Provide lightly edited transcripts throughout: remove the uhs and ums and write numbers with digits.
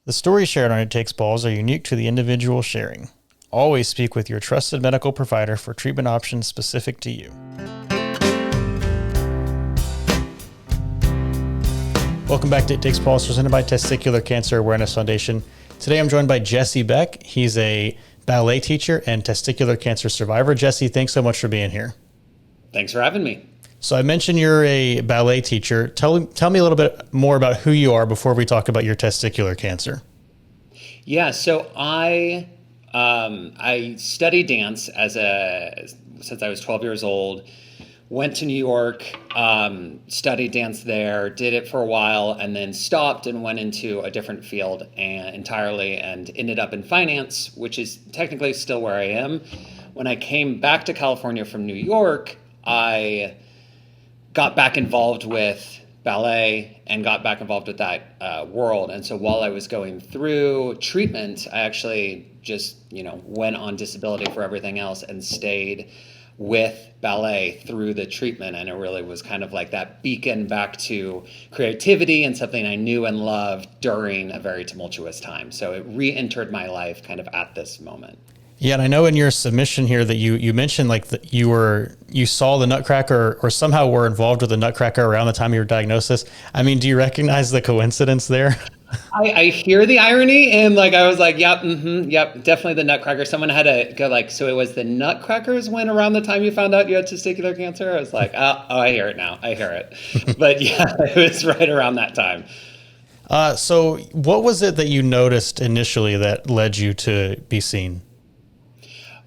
The stories shared on It Takes Balls are unique to the individual sharing. Always speak with your trusted medical provider for treatment options specific to you. Welcome back to It Takes Balls, presented by Testicular Cancer Awareness Foundation. Today I'm joined by Jesse Beck. He's a ballet teacher and testicular cancer survivor. Jesse, thanks so much for being here. Thanks for having me. So I mentioned you're a ballet teacher. Tell me a little bit more about who you are before we talk about your testicular cancer. Yeah, so I studied dance since I was 12 years old. Went to New York, studied dance there, did it for a while, and then stopped and went into a different field entirely, and ended up in finance, which is technically still where I am. When I came back to California from New York, I got back involved with ballet and got back involved with that world. And so while I was going through treatment, I actually just, went on disability for everything else and stayed with ballet through the treatment. And it really was kind of like that beacon back to creativity and something I knew and loved during a very tumultuous time. So it re-entered my life kind of at this moment. Yeah, and I know in your submission here that you mentioned like that you saw the Nutcracker or somehow were involved with the Nutcracker around the time of your diagnosis. I mean, do you recognize the coincidence there? I hear the irony, and I was like, yep, definitely the Nutcracker. Someone had to go so it was the Nutcrackers when around the time you found out you had testicular cancer? I was like, oh, I hear it now. I hear it. But yeah, it was right around that time. So what was it that you noticed initially that led you to be seen?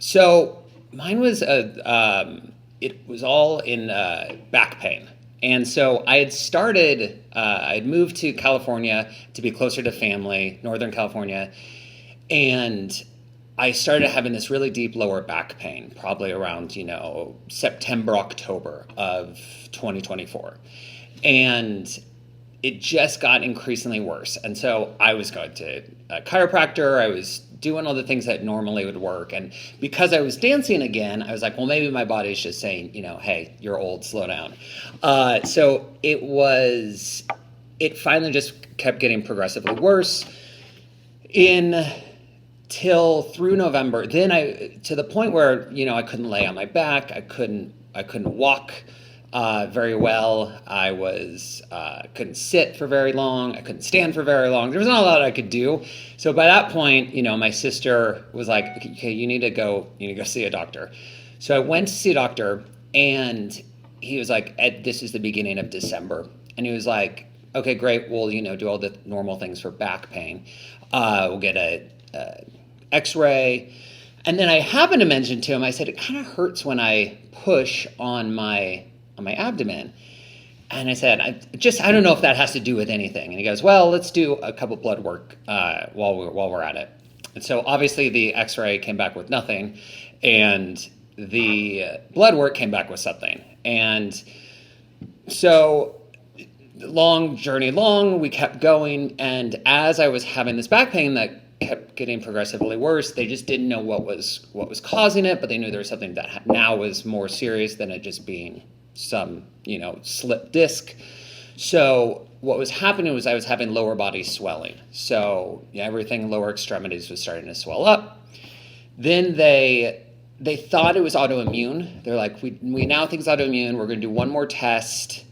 So mine was it was all in back pain. And so I had moved to California to be closer to family, Northern California. And I started having this really deep lower back pain, probably around, September, October of 2024. And it just got increasingly worse. And so I was going to a chiropractor. I was doing all the things that normally would work. And because I was dancing again, I was like, well, maybe my body's just saying, hey, you're old, slow down. So it finally just kept getting progressively worse till through November. Then to the point where, I couldn't lay on my back. I couldn't walk very well. I couldn't sit for very long. I couldn't stand for very long. There was not a lot I could do. So by that point, my sister was like, okay, you need to go see a doctor. So I went to see a doctor, and he was like, Ed, this is the beginning of December. And he was like, okay, great. We'll, do all the normal things for back pain. We'll get a x-ray. And then I happened to mention to him, I said, it kind of hurts when I push on my abdomen. And I said, I don't know if that has to do with anything. And he goes, well, let's do a couple blood work while we're at it. And so obviously the x-ray came back with nothing, and the blood work came back with something. And so long, we kept going. And as I was having this back pain that kept getting progressively worse, they just didn't know what was causing it, but they knew there was something that now was more serious than it just being some, slip disc. So what was happening was I was having lower body swelling. So everything lower extremities was starting to swell up. Then they thought it was autoimmune. They're like, we now think it's autoimmune. We're going to do one more test.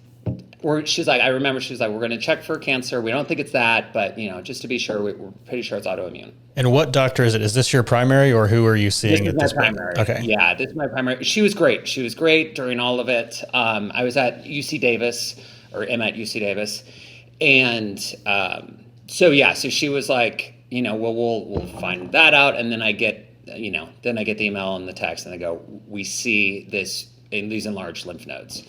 She's like, we're going to check for cancer. We don't think it's that, but just to be sure, we're pretty sure it's autoimmune. And what doctor is it? Is this your primary, or who are you seeing at this point? Primary. Okay. Yeah, this is my primary. She was great. She was great during all of it. I was at UC Davis, or am at UC Davis. And so she was like, we'll find that out. And then I get the email and the text, and they go, we see these enlarged lymph nodes.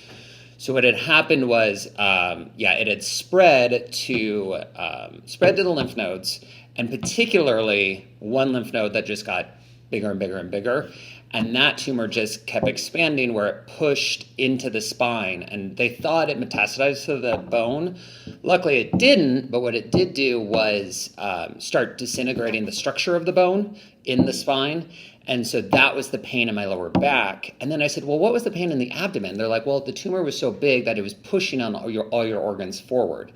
So what had happened was, it had spread to the lymph nodes, and particularly one lymph node that just got bigger and bigger and bigger. And that tumor just kept expanding, where it pushed into the spine, and they thought it metastasized to the bone. Luckily it didn't, but what it did do was start disintegrating the structure of the bone in the spine. And so that was the pain in my lower back. And then I said, well, what was the pain in the abdomen? They're like, well, the tumor was so big that it was pushing on all your organs forward.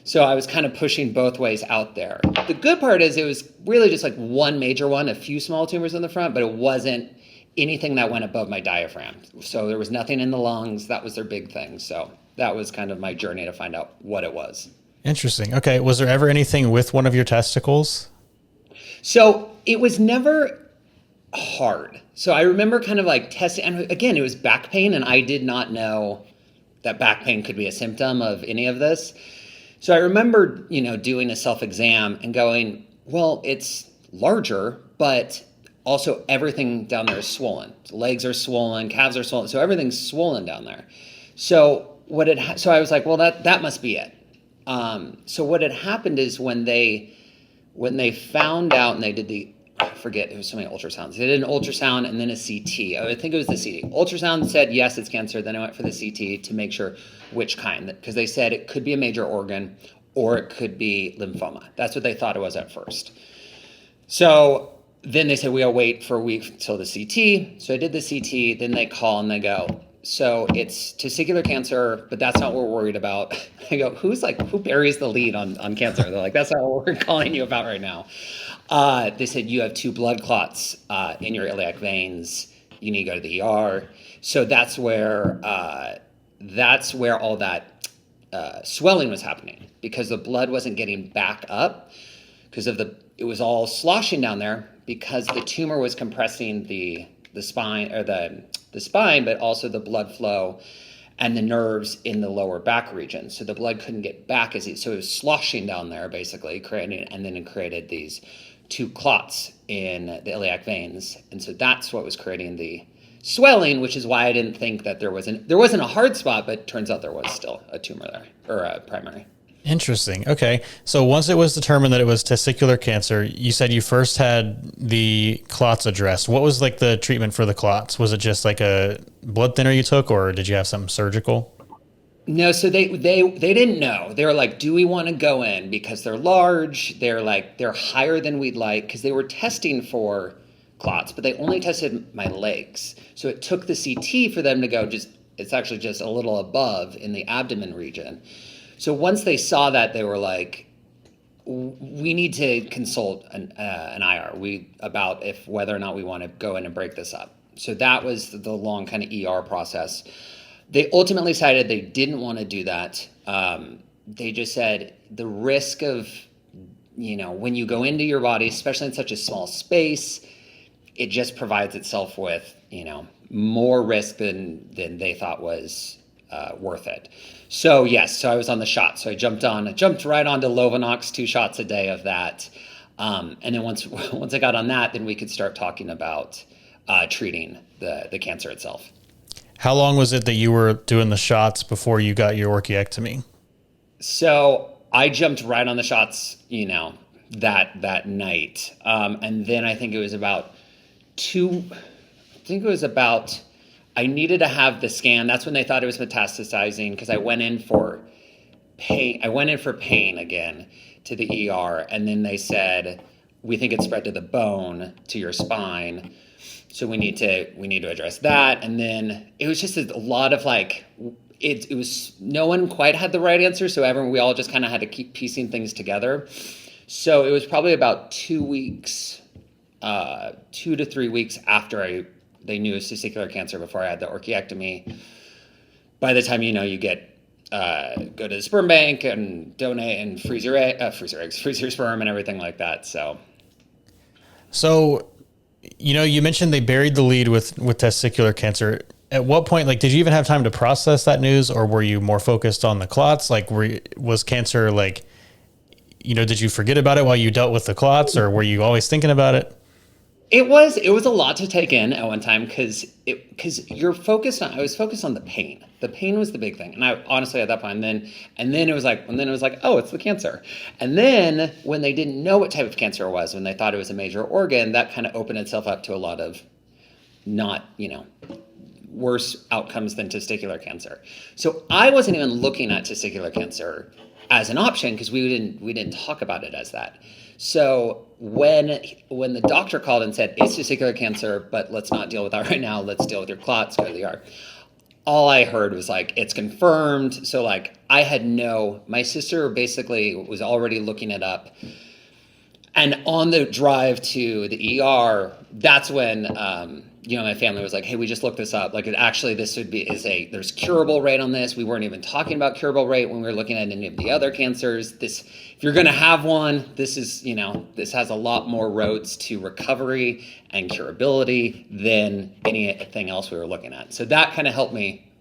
So I was kind of pushing both ways out there. The good part is it was really just like one major one, a few small tumors in the front, but it wasn't anything that went above my diaphragm. So there was nothing in the lungs. That was their big thing. So that was kind of my journey to find out what it was. Interesting. Okay. Was there ever anything with one of your testicles? So it was never hard. So I remember kind of like testing, and again, it was back pain, and I did not know that back pain could be a symptom of any of this. So I remember, doing a self-exam and going, well, it's larger, but also everything down there is swollen. Legs are swollen, calves are swollen, so everything's swollen down there. So so I was like, well, that must be it. So what had happened is when they found out and they did I forget, it was so many ultrasounds. They did an ultrasound and then a CT. I think it was the CT. Ultrasound said, yes, it's cancer. Then I went for the CT to make sure which kind, because they said it could be a major organ or it could be lymphoma. That's what they thought it was at first. So then they said, we'll wait for a week until the CT. So I did the CT. Then they call and they go, so it's testicular cancer, but that's not what we're worried about. I go, who buries the lead on cancer? They're like, that's not what we're calling you about right now. They said, you have 2 blood clots in your iliac veins. You need to go to the ER. So that's where all that swelling was happening, because the blood wasn't getting back up because it was all sloshing down there because the tumor was compressing the spine, or the spine, but also the blood flow and the nerves in the lower back region. So the blood couldn't get back so it was sloshing down there, basically, and then it created these 2 clots in the iliac veins. And so that's what was creating the swelling, which is why I didn't think that there wasn't a hard spot, but turns out there was still a tumor there, or a primary. Interesting. Okay. So once it was determined that it was testicular cancer, you said you first had the clots addressed. What was like the treatment for the clots? Was it just like a blood thinner you took, or did you have something surgical? No, so they didn't know. They were like, do we want to go in? Because they're large, they're higher than we'd like, because they were testing for clots, but they only tested my legs. So it took the CT for them to go it's actually just a little above in the abdomen region. So once they saw that, they were like, we need to consult an IR about whether or not we want to go in and break this up. So that was the long kind of ER process. They ultimately decided they didn't want to do that. They just said the risk of, when you go into your body, especially in such a small space, it just provides itself with, more risk than they thought was worth it. So yes, so I was on the shot. So I jumped right onto Lovenox, 2 shots a day of that. And then once I got on that, then we could start talking about treating the cancer itself. How long was it that you were doing the shots before you got your orchiectomy? So I jumped right on the shots, that night. And then I think it was about I needed to have the scan. That's when they thought it was metastasizing, because I went in for pain again to the ER. And then they said, we think it's spread to the bone, to your spine. So we need to address that. And then it was just a lot of it was, no one quite had the right answer. So we all just kind of had to keep piecing things together. So it was probably about 2 weeks, 2 to 3 weeks after they knew it was testicular cancer, before I had the orchiectomy. By the time, you get, go to the sperm bank and donate and freeze your sperm and everything like that. So, you mentioned they buried the lead with testicular cancer. At what point, did you even have time to process that news, or were you more focused on the clots? Was cancer did you forget about it while you dealt with the clots, or were you always thinking about it? It was a lot to take in at one time, because I was focused on the pain. The pain was the big thing. And I honestly, at that point, and then it was like, oh, it's the cancer. And then when they didn't know what type of cancer it was, when they thought it was a major organ, that kind of opened itself up to a lot of not, worse outcomes than testicular cancer. So I wasn't even looking at testicular cancer as an option, because we didn't talk about it as that. So when the doctor called and said it's testicular cancer, but let's not deal with that right now. Let's deal with your clots, go to the ER. All I heard was like, it's confirmed. So like my sister basically was already looking it up. And on the drive to the ER, that's when, my family was like, hey, we just looked this up. Like there's curable rate on this. We weren't even talking about curable rate when we were looking at any of the other cancers. If you're going to have one, this has a lot more roads to recovery and curability than anything else we were looking at. So that kind of helped me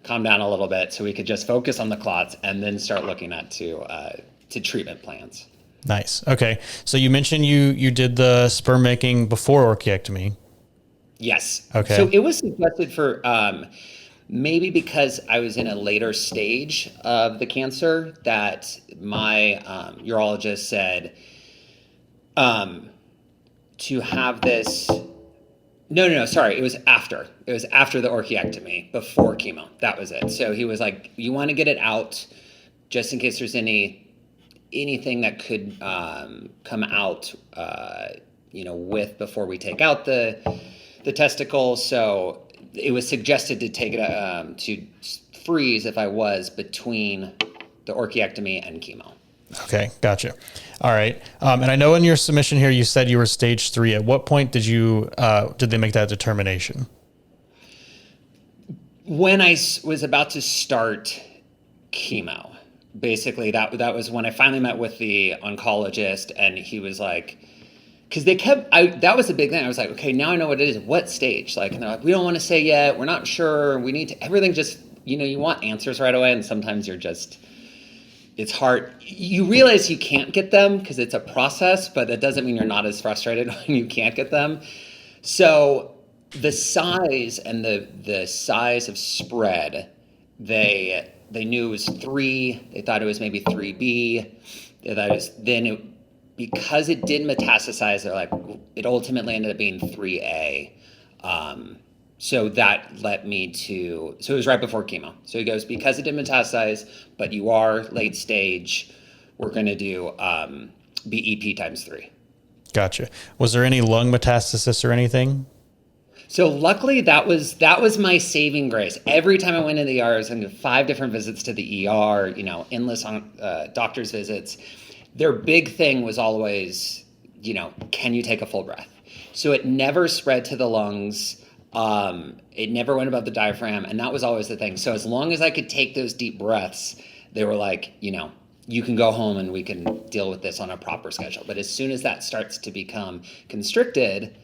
calm down a little bit so we could just focus on the clots and then start looking at to treatment plans. Nice. Okay. So you mentioned you did the sperm making before orchiectomy. Yes. Okay. So it was suggested for maybe because I was in a later stage of the cancer that my urologist said to have this. No, sorry. It was after the orchiectomy, before chemo. That was it. So he was like, you want to get it out just in case there's anything that could come out, with before we take out the testicle. So it was suggested to take it to freeze if I was between the orchiectomy and chemo. Okay, gotcha. All right, and I know in your submission here you said you were stage 3. At what point did they make that determination? When I was about to start chemo. Basically, that was when I finally met with the oncologist, and he was like, because that was the big thing. I was like, okay, now I know what it is. What stage? Like, and they're like, we don't want to say yet. We're not sure. We need to, everything just, you want answers right away. And sometimes it's hard. You realize you can't get them because it's a process, but that doesn't mean you're not as frustrated when you can't get them. So the size and the size of spread, they knew it was 3. They thought it was maybe 3B. Because it did metastasize, they're like, it ultimately ended up being 3A. So that led me to, so it was right before chemo. So he goes, because it did metastasize, but you are late stage, we're going to do BEP times 3. Gotcha. Was there any lung metastasis or anything? So luckily that was my saving grace. Every time I went in the ER, I was into 5 different visits to the ER, endless doctor's visits. Their big thing was always, can you take a full breath? So it never spread to the lungs. It never went above the diaphragm. And that was always the thing. So as long as I could take those deep breaths, they were like, you can go home and we can deal with this on a proper schedule. But as soon as that starts to become constricted,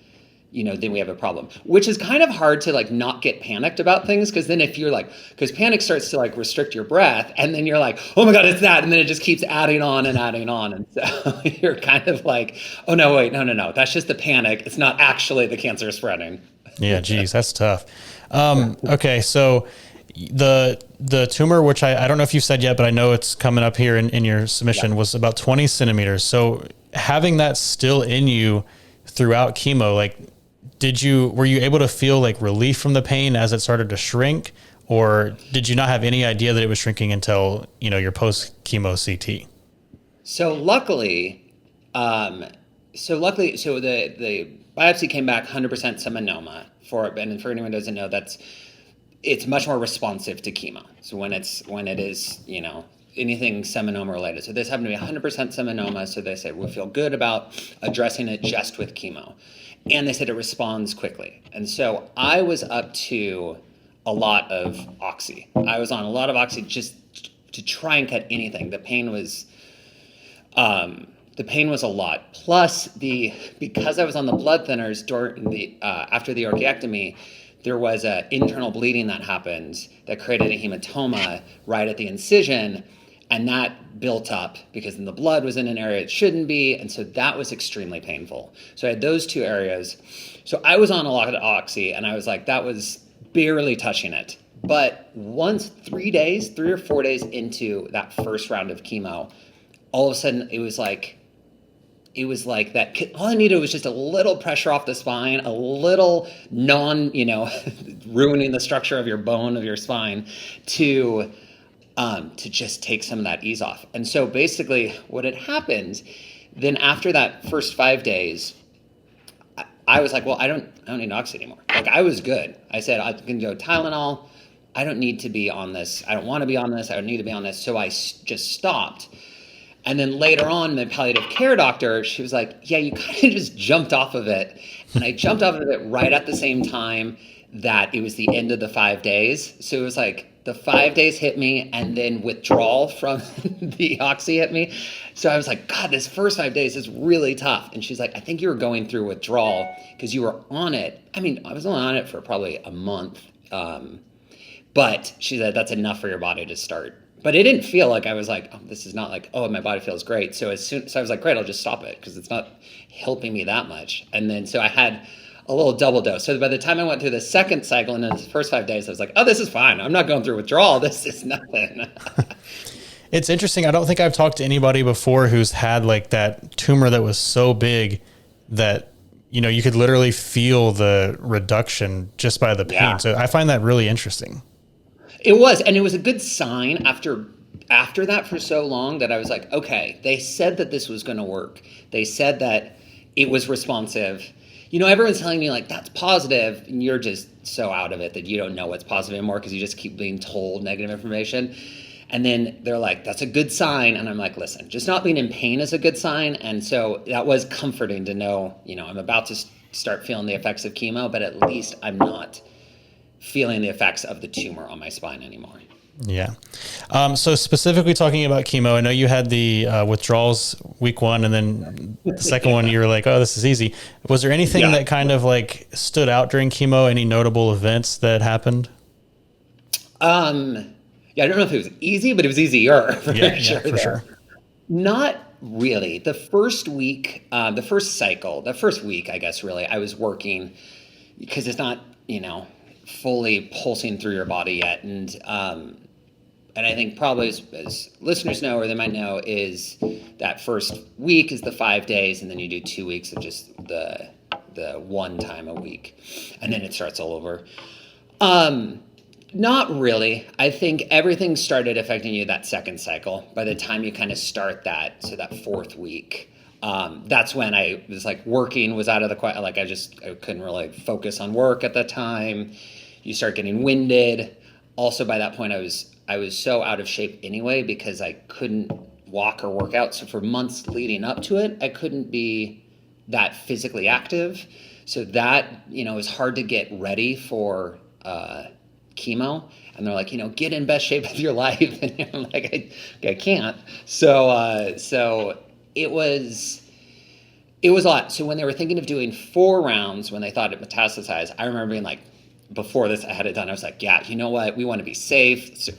then we have a problem, which is kind of hard to like not get panicked about things. Cause then if you're like, cause panic starts to like restrict your breath and then you're like, oh my God, it's that. And then it just keeps adding on and adding on. And so you're kind of like, oh no, wait, no. That's just the panic. It's not actually the cancer spreading. Yeah. Geez, that's tough. Okay. So the tumor, which I don't know if you said yet, but I know it's coming up here in your submission, was about 20 centimeters. So having that still in you throughout chemo, like, were you able to feel like relief from the pain as it started to shrink, or did you not have any idea that it was shrinking until, your post chemo CT? So luckily, the biopsy came back 100% seminoma and for anyone who doesn't know, it's much more responsive to chemo. So when it is, anything seminoma related. So this happened to be 100% seminoma. So they said, we'll feel good about addressing it just with chemo. And they said it responds quickly. And so I was up to a lot of oxy. I was on a lot of oxy just to try and cut anything. The pain was a lot. Plus because I was on the blood thinners after the orchiectomy, there was an internal bleeding that happened that created a hematoma right at the incision. And that built up because then the blood was in an area it shouldn't be. And so that was extremely painful. So I had those 2 areas. So I was on a lot of oxy and I was like, that was barely touching it. But once 3 or 4 days into that first round of chemo, all of a sudden it was like that. All I needed was just a little pressure off the spine, a little ruining the structure of your bone of your spine to just take some of that ease off. And so basically what had happened Then after that first 5 days, I was like, well, I don't need oxy anymore. Like, I was good. I said, I can go Tylenol. I don't need to be on this. I don't want to be on this. I don't need to be on this. So I just stopped. And then later on, the palliative care doctor, she was like, yeah, you kind of just jumped off of it. And I jumped off of it right at the same time that it was the end of the 5 days. So it was like the 5 days hit me, and then withdrawal from the oxy hit me. So I was like, God, this first 5 days is really tough. And she's like, I think you were going through withdrawal because you were on it. I mean, I was only on it for probably a month. But she said, that's enough for your body to start. But it didn't feel like I was like, oh, this is not like, oh, my body feels great. So I was like, great, I'll just stop it because it's not helping me that much. And then so I had a little double dose. So by the time I went through the second cycle and in the first 5 days, I was like, oh, this is fine. I'm not going through withdrawal. This is nothing. It's interesting. I don't think I've talked to anybody before who's had like that tumor that was so big that, you know, you could literally feel the reduction just by the pain. Yeah. So I find that really interesting. It was, and it was a good sign after that for so long that I was like, okay, they said that this was going to work. They said that it was responsive. You know, everyone's telling me like, that's positive, and you're just so out of it that you don't know what's positive anymore because you just keep being told negative information. And then they're like, that's a good sign. And I'm like, listen, just not being in pain is a good sign. And so that was comforting to know, you know, I'm about to start feeling the effects of chemo, but at least I'm not feeling the effects of the tumor on my spine anymore. Yeah. So specifically talking about chemo, I know you had the withdrawals week 1, and then the second one, you were like, oh, this is easy. Was there anything that kind of like stood out during chemo? Any notable events that happened? Yeah, I don't know if it was easy, but it was easier. For sure. Not really. The first week, the first week, I guess, really, I was working because it's not, you know, fully pulsing through your body yet. And I think probably as listeners know, or they might know, is that first week is the 5 days, and then you do 2 weeks of just the one time a week, and then it starts all over. Not really. I think everything started affecting you that second cycle. By the time you kind of start that, so that fourth week, that's when I was like working was out of the question. Like I couldn't really focus on work at the time. You start getting winded. Also, by that point, I was so out of shape anyway because I couldn't walk or work out. So for months leading up to it, I couldn't be that physically active. So that, you know, it was hard to get ready for chemo. And they're like, you know, get in best shape of your life. And I'm like, I can't. So it was a lot. So when they were thinking of doing 4 rounds, when they thought it metastasized, I remember being like, before this I had it done, I was like, yeah, you know what? We want to be safe. So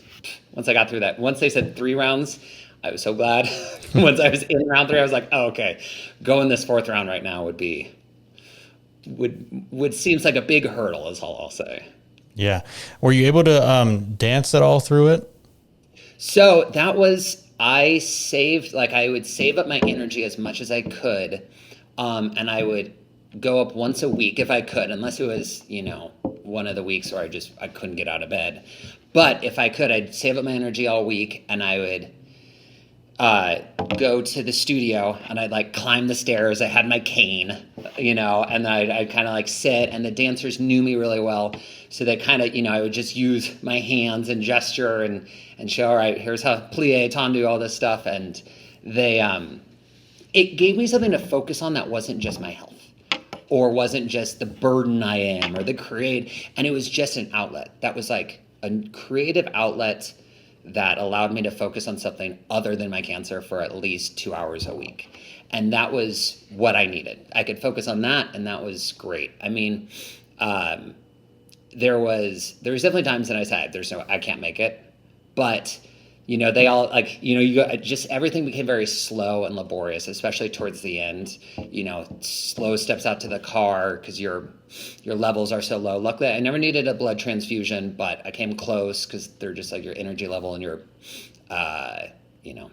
once I got through that, once they said 3 rounds, I was so glad. Once I was in round 3, I was like, oh, okay, going this 4th round right now would seems like a big hurdle is all I'll say. Yeah. Were you able to dance at all through it? So that was, I would save up my energy as much as I could. And I would go up once a week if I could, unless it was, you know, one of the weeks where I couldn't get out of bed. But if I could, I'd save up my energy all week, and I would go to the studio, and I'd like climb the stairs. I had my cane, you know, and I'd kind of like sit, and the dancers knew me really well. So they kind of, you know, I would just use my hands and gesture and show, all right, here's how plie, tendu, all this stuff. And they, it gave me something to focus on that wasn't just my health or wasn't just the burden I am or the and it was just an outlet. That was like a creative outlet that allowed me to focus on something other than my cancer for at least 2 hours a week. And that was what I needed. I could focus on that, and that was great. I mean, there was definitely times that I said, I can't make it. But, you know, they all like, you know, just everything became very slow and laborious, especially towards the end. You know, slow steps out to the car because your levels are so low. Luckily, I never needed a blood transfusion, but I came close because they're just like your energy level and your, you know,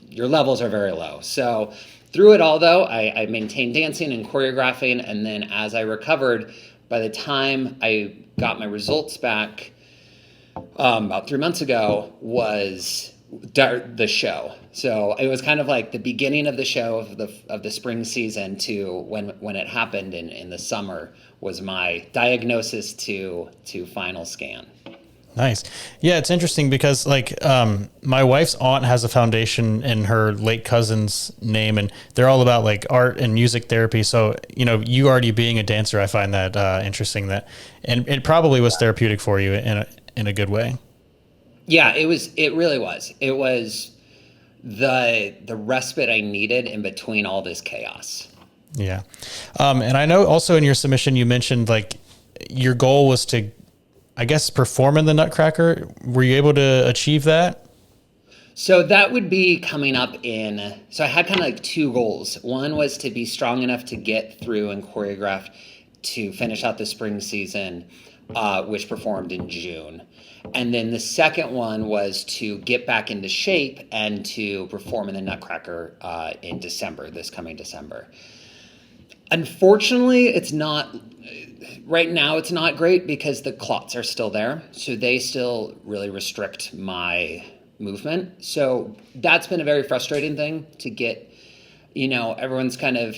your levels are very low. So through it all, though, I maintained dancing and choreographing. And then as I recovered, by the time I got my results back about 3 months ago, was the show. So it was kind of like the beginning of the show of the spring season to when it happened in the summer was my diagnosis to final scan. Nice. Yeah, it's interesting because like my wife's aunt has a foundation in her late cousin's name, and they're all about like art and music therapy. So, you know, you already being a dancer, I find that interesting that, and it probably was therapeutic for you in a good way. Yeah, it was. It really was. It was the respite I needed in between all this chaos. Yeah. And I know also in your submission, you mentioned like your goal was to, I guess, perform in the Nutcracker. Were you able to achieve that? So that would be coming up in. So I had kind of like two goals. One was to be strong enough to get through and choreograph to finish out the spring season, which performed in June. And then the second one was to get back into shape and to perform in the Nutcracker in December, this coming December. Unfortunately, it's not. Right now, it's not great because the clots are still there. So they still really restrict my movement. So that's been a very frustrating thing to get. Everyone's kind of.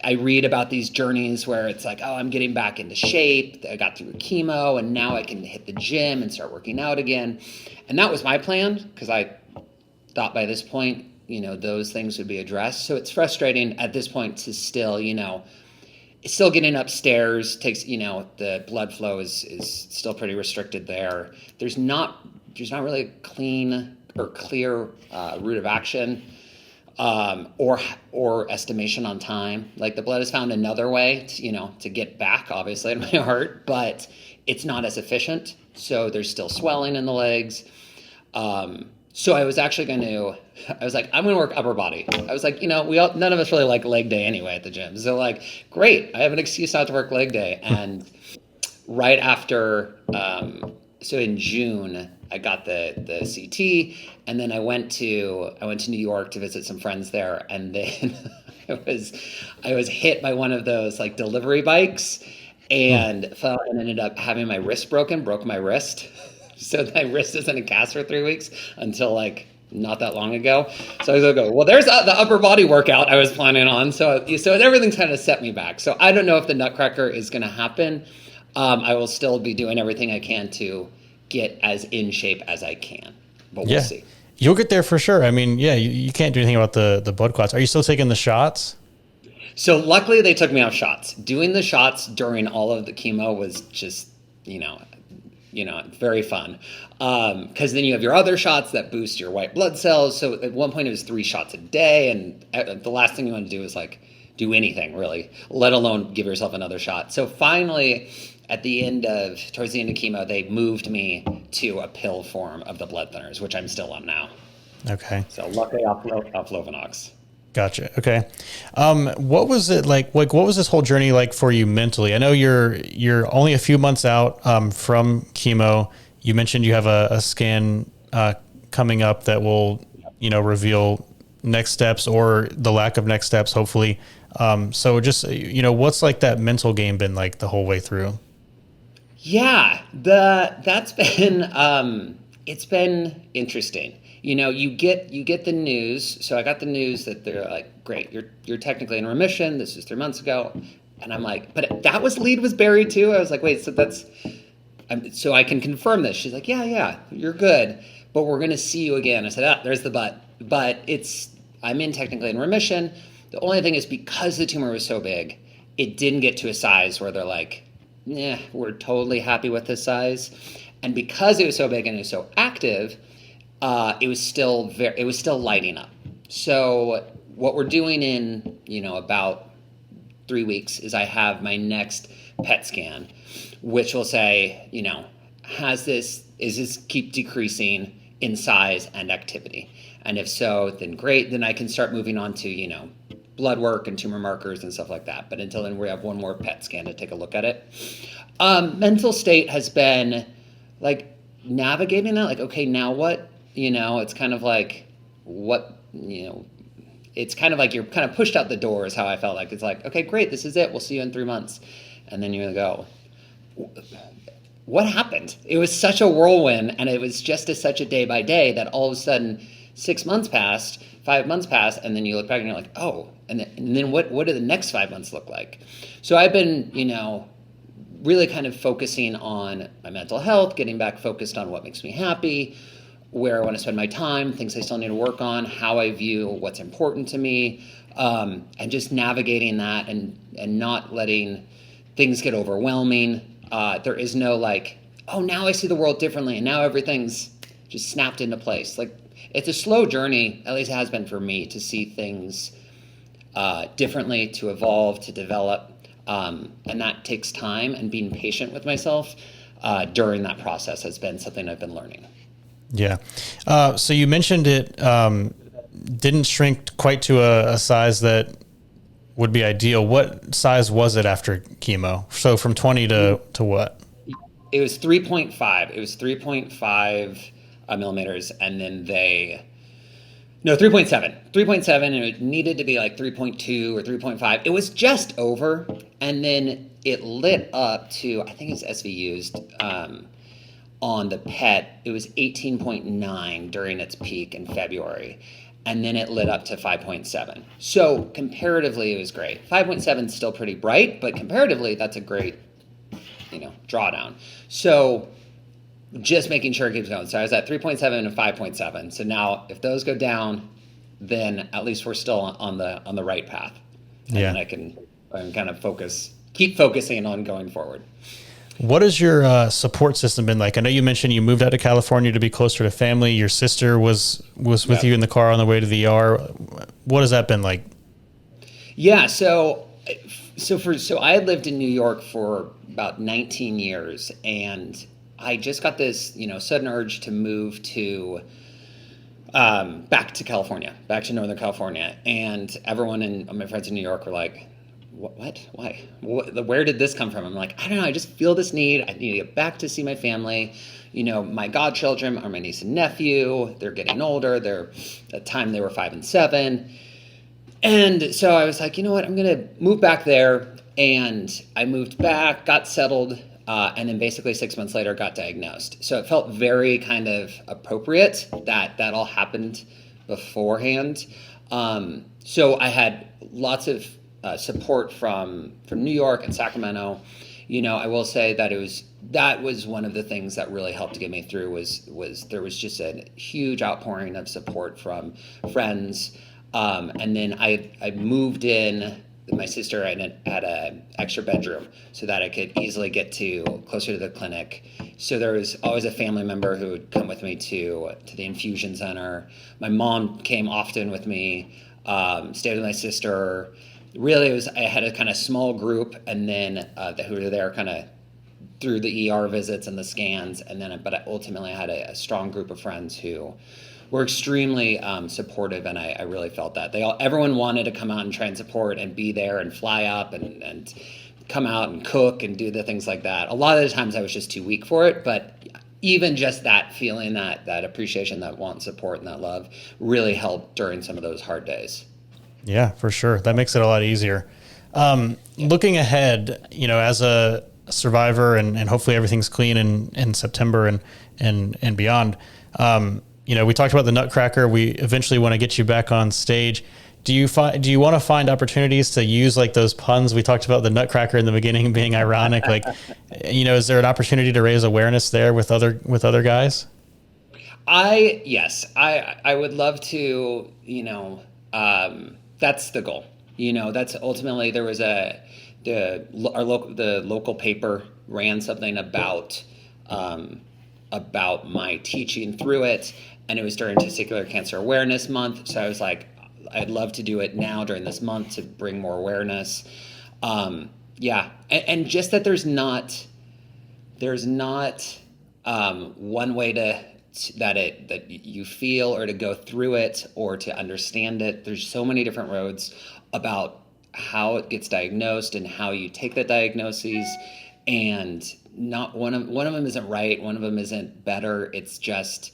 I read about these journeys where it's like, oh, I'm getting back into shape. I got through chemo and now I can hit the gym and start working out again. And that was my plan because I thought by this point, those things would be addressed. So it's frustrating at this point to still, still getting upstairs takes, the blood flow is still pretty restricted there. There's not really a clean or clear route of action. Or estimation on time. Like the blood has found another way, to get back, obviously, in my heart, but it's not as efficient. So there's still swelling in the legs. So I was actually I was like, I'm going to work upper body. I was like, none of us really like leg day anyway at the gym. So like, great, I have an excuse not to work leg day. And right after, so in June, I got the CT, and then I went to New York to visit some friends there, and then I was hit by one of those like delivery bikes, and fell and ended up having my wrist broke my wrist. So my wrist is in a cast for 3 weeks until like not that long ago. So I was like, well, there's the upper body workout I was planning on. So everything's kind of set me back. So I don't know if the Nutcracker is going to happen. I will still be doing everything I can to get as in shape as I can, but we'll see. You'll get there for sure. I mean, yeah, you can't do anything about the blood clots. Are you still taking the shots? So luckily they took me off shots. Doing the shots during all of the chemo was just, very fun. Because then you have your other shots that boost your white blood cells. So at one point it was 3 shots a day. And the last thing you want to do is like do anything really, let alone give yourself another shot. So finally, towards the end of chemo, they moved me to a pill form of the blood thinners, which I'm still on now. Okay. So luckily off Lovenox. Gotcha. Okay. What was it like? Like, what was this whole journey like for you mentally? I know you're only a few months out from chemo. You mentioned you have a scan coming up that will, reveal next steps or the lack of next steps, hopefully. So just, what's like that mental game been like the whole way through? Yeah, that's been it's been interesting. You get the news. So I got the news that they're like, great, you're technically in remission. This was 3 months ago, and I'm like, but that lead was buried too. I was like, wait, so I can confirm this. She's like, yeah, you're good, but we're gonna see you again. I said, there's the but I'm technically in remission. The only thing is because the tumor was so big, it didn't get to a size where they're like, yeah, we're totally happy with this size. And because it was so big and it was so active, it was still lighting up. So what we're doing in, about 3 weeks is I have my next PET scan, which will say, is this keep decreasing in size and activity? And if so, then great, then I can start moving on to, blood work and tumor markers and stuff like that. But until then, we have one more PET scan to take a look at it. Mental state has been like navigating that, like, okay, now what? It's kind of like it's kind of like you're kind of pushed out the door is how I felt like. It's like, okay, great, this is it. We'll see you in 3 months. And then you're going to go, what happened? It was such a whirlwind, and it was just such a day by day that all of a sudden 6 months passed, 5 months passed, and then you look back and you're like, oh, and then what do the next 5 months look like? So I've been, really kind of focusing on my mental health, getting back focused on what makes me happy, where I want to spend my time, things I still need to work on, how I view what's important to me, and just navigating that and not letting things get overwhelming. There is no like, oh, now I see the world differently and now everything's just snapped into place. Like, it's a slow journey, at least it has been for me, to see things differently, to evolve, to develop. And that takes time, and being patient with myself during that process has been something I've been learning. Yeah. So you mentioned it didn't shrink quite to a size that would be ideal. What size was it after chemo? So from 20 to what? It was 3.5. It was 3.5 millimeters, and then no, 3.7. 3.7, and it needed to be like 3.2 or 3.5. It was just over, and then it lit up to, I think it's SV used, on the PET. It was 18.9 during its peak in February, and then it lit up to 5.7. So comparatively, it was great. 5.7 is still pretty bright, but comparatively, that's a great, drawdown. So just making sure it keeps going. So I was at 3.7 and 5.7. So now if those go down, then at least we're still on the right path. And Yeah. then I can kind of keep focusing on going forward. What has your support system been like? I know you mentioned you moved out to California to be closer to family. Your sister was with you in the car on the way to the ER. What has that been like? Yeah. So I had lived in New York for about 19 years, and I just got this, sudden urge to move back to California, back to Northern California. And everyone and my friends in New York were like, what? Why? Where did this come from? I'm like, I don't know. I just feel this need. I need to get back to see my family. My godchildren are my niece and nephew. They're getting older. At the time they were 5 and 7. And so I was like, you know what? I'm going to move back there. And I moved back, got settled, and then basically 6 months later got diagnosed. So it felt very kind of appropriate that all happened beforehand. So I had lots of support from New York and Sacramento. I will say that was one of the things that really helped get me through was there was just a huge outpouring of support from friends. And then I moved in. My sister had an extra bedroom so that I could easily get closer to the clinic. So there was always a family member who would come with me to the infusion center. My mom came often with me, stayed with my sister. Really, I had a kind of small group, and then who were there kind of through the ER visits and the scans, but ultimately I had a strong group of friends who were extremely supportive, and I really felt that everyone wanted to come out and try and support and be there and fly up and come out and cook and do the things like that. A lot of the times I was just too weak for it, but even just that feeling, that appreciation, that want, support, and that love really helped during some of those hard days. Yeah, for sure. That makes it a lot easier. Looking ahead, as a survivor, and hopefully everything's clean in September and beyond. We talked about the Nutcracker. We eventually want to get you back on stage. Do you want to find opportunities to use like those puns? We talked about the Nutcracker in the beginning being ironic. Like, is there an opportunity to raise awareness there with other guys? Yes, I would love to, that's the goal. That's ultimately, there was the local paper ran something about my teaching through it, and it was during Testicular Cancer Awareness Month. So I was like, I'd love to do it now during this month to bring more awareness. Yeah, and just that there's not one way that you feel or to go through it or to understand it. There's so many different roads about how it gets diagnosed and how you take the diagnoses, and not one of them isn't right, one of them isn't better. It's just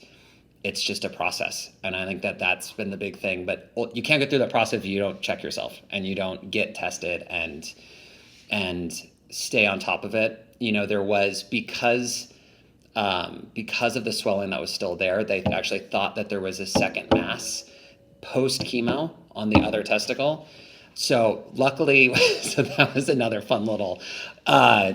a process, and I think that's been the big thing. But you can't go through that process if you don't check yourself and you don't get tested and stay on top of it. There was, because of the swelling that was still there, they actually thought that there was a second mass post chemo on the other testicle. So luckily, so that was another fun little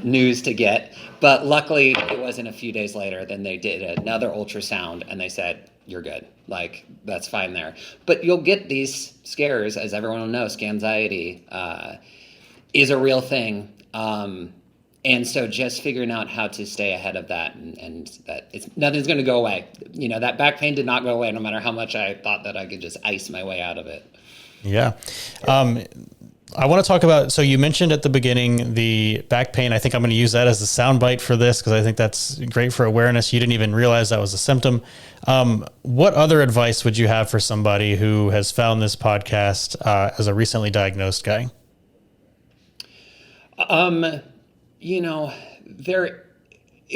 news to get. But luckily, it wasn't a few days later. Then they did another ultrasound, and they said, "You're good. Like, that's fine there." But you'll get these scares, as everyone will know. Scanxiety is a real thing. And so just figuring out how to stay ahead of that, and that nothing's going to go away. That back pain did not go away, no matter how much I thought that I could just ice my way out of it. Yeah. I want to talk about, so you mentioned at the beginning the back pain. I think I'm going to use that as a soundbite for this, because I think that's great for awareness. You didn't even realize that was a symptom. What other advice would you have for somebody who has found this podcast as a recently diagnosed guy?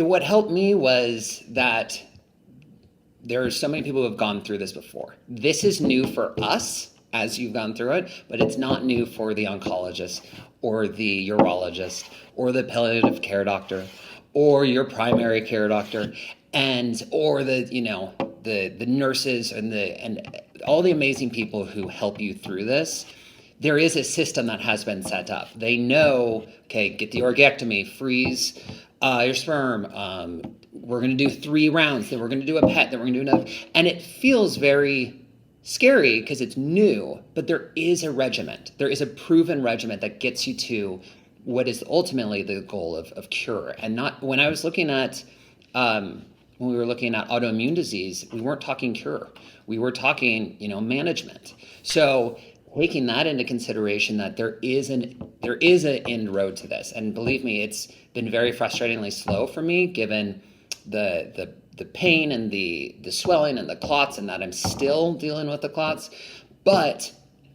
What helped me was that there are so many people who have gone through this before. This is new for us as you've gone through it, but it's not new for the oncologist or the urologist or the palliative care doctor or your primary care doctor or the nurses and all the amazing people who help you through this. There is a system that has been set up. They know, okay, get the orchiectomy, freeze your sperm. We're going to do 3 rounds. Then we're going to do a PET. Then we're going to do another. And it feels very scary because it's new, but there is a regimen. There is a proven regimen that gets you to what is ultimately the goal of cure. And not when I was looking at, when we were looking at autoimmune disease, we weren't talking cure. We were talking, management. So taking that into consideration, that there is an end road to this. And believe me, it's been very frustratingly slow for me, given the pain and the swelling and the clots, and that I'm still dealing with the clots. But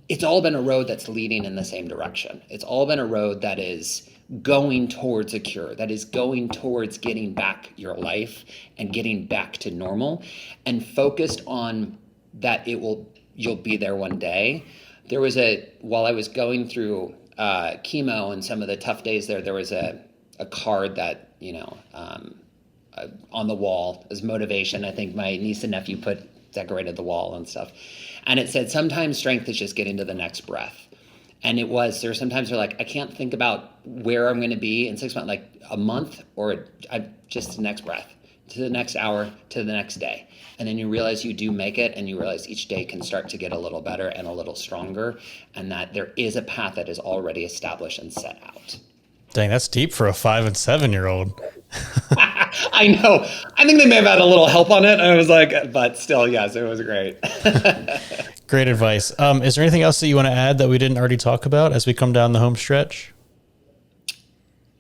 it's all been a road that's leading in the same direction. It's all been a road that is going towards a cure, that is going towards getting back your life and getting back to normal, and focused on that you'll be there one day. There was while I was going through chemo and some of the tough days there was a card that, on the wall as motivation. I think my niece and nephew decorated the wall and stuff. And it said, sometimes strength is just getting to the next breath. And there's sometimes they're like, I can't think about where I'm going to be in 6 months, like a month, or just the next breath, to the next hour, to the next day. And then you realize you do make it, and you realize each day can start to get a little better and a little stronger, and that there is a path that is already established and set out. Dang, that's deep for a 5 and 7-year-old. I know. I think they may have had a little help on it. I was like, but still, yes, it was great. Great advice. Is there anything else that you want to add that we didn't already talk about as we come down the home stretch?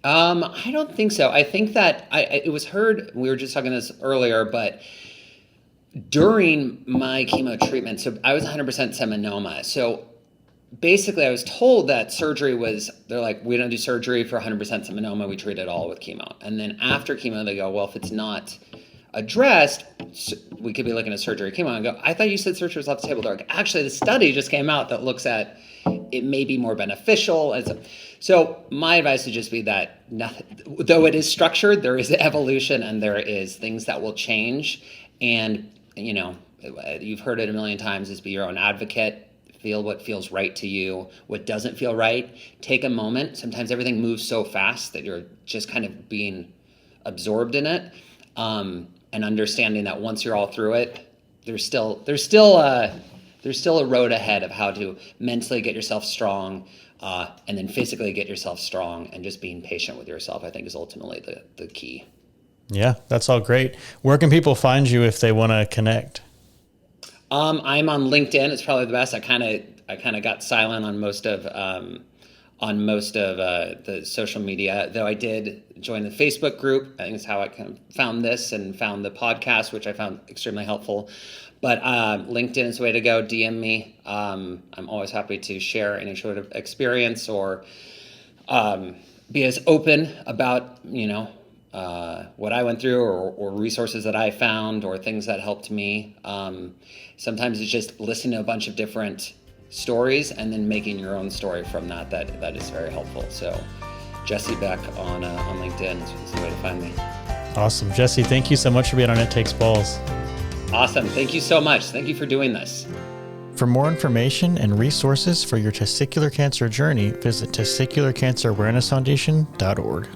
I don't think so. I think that it was heard, we were just talking this earlier, but during my chemo treatment, so I was 100% seminoma. So basically I was told that they're like, we don't do surgery for 100% seminoma. We treat it all with chemo. And then after chemo, they go, well, if it's not addressed, we could be looking at surgery, chemo. And I go, I thought you said surgery was off the table. They're like, actually, the study just came out that looks at it may be more beneficial. So my advice would just be that though it is structured, there is evolution, and there is things that will change. And, you've heard it a million times, is be your own advocate. Feel what feels right to you. What doesn't feel right, take a moment. Sometimes everything moves so fast that you're just kind of being absorbed in it, and understanding that once you're all through it, there's still a road ahead of how to mentally get yourself strong, and then physically get yourself strong, and just being patient with yourself, I think, is ultimately the key. Yeah, that's all great. Where can people find you if they want to connect? I'm on LinkedIn. It's probably the best. I kind of got silent on most of the social media, though I did join the Facebook group. I think it's how I kind of found this and found the podcast, which I found extremely helpful. But LinkedIn is the way to go. DM me. I'm always happy to share any sort of experience, or be as open about, what I went through, or resources that I found, or things that helped me. Sometimes it's just listening to a bunch of different stories and then making your own story from that is very helpful. So Jesse Beck on LinkedIn is the way to find me. Awesome. Jesse, thank you so much for being on It Takes Balls. Awesome. Thank you so much. Thank you for doing this. For more information and resources for your testicular cancer journey, visit testicularcancerawarenessfoundation.org.